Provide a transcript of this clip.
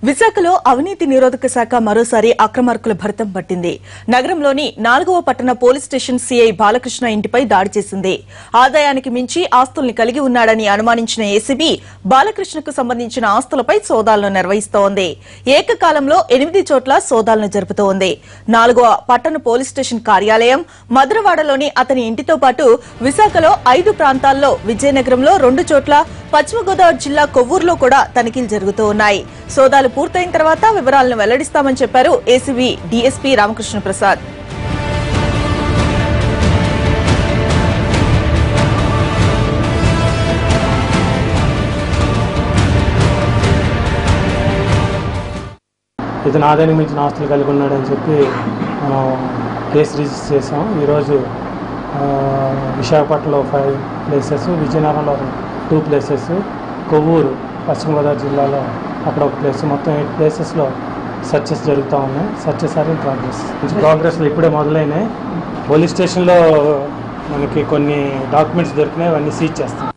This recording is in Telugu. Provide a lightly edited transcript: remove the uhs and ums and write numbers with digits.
విశాఖలో అవినీతి నిరోధక శాఖ మరోసారి అక్రమార్కుల భరతం పట్టింది. నగరంలోని 4వ పట్టణ పోలీస్ స్టేషన్ సీఐ బాలకృష్ణ ఇంటిపై దాడి చేసింది. ఆదాయానికి మించి ఆస్తుల్ని కలిగి ఉన్నాడని అనుమానించిన ఏసీబీ బాలకృష్ణకు సంబంధించిన ఆస్తులపై సోదాలను నిర్వహిస్తోంది. ఏకకాలంలో 8 చోట్ల సోదాలను జరుపుతోంది. 4వ పట్టణ పోలీస్ స్టేషన్ కార్యాలయం, మధురవాడలోని అతని ఇంటితో పాటు విశాఖలో 5 ప్రాంతాల్లో, విజయనగరంలో 2 చోట్ల, పశ్చిమ గోదావరి జిల్లా కొవ్వూరులో కూడా తనిఖీలు జరుగుతూ ఉన్నాయి. సోదాలు పూర్తయిన తర్వాత వివరాలను వెల్లడిస్తామని చెప్పారు ఏసీబీ డీఎస్పీ రామకృష్ణ ప్రసాద్. ఇతను ఆదాయానికి మించిన ఆస్తులు కలిగి ఉన్నాడని చెప్పి మనం కేసు రిజిస్టర్ చేసాం. ఈరోజు విశాఖపట్నంలో 5 ప్లేసెస్, విజయనగరంలో 2 ప్లేసెస్, కొవ్వూరు పశ్చిమ గోదావరి జిల్లాలో అక్కడ ఒక ప్లేస్, మొత్తం 8 ప్లేసెస్లో సర్చెస్ జరుగుతూ ఉన్నాయి. సర్చెస్ ఆర్ ఇన్ ప్రోగ్రెస్లో ఇప్పుడే మొదలైనాయి. పోలీస్ స్టేషన్లో మనకి కొన్ని డాక్యుమెంట్స్ దొరికినాయి, అవన్నీ సీజ్ చేస్తాం.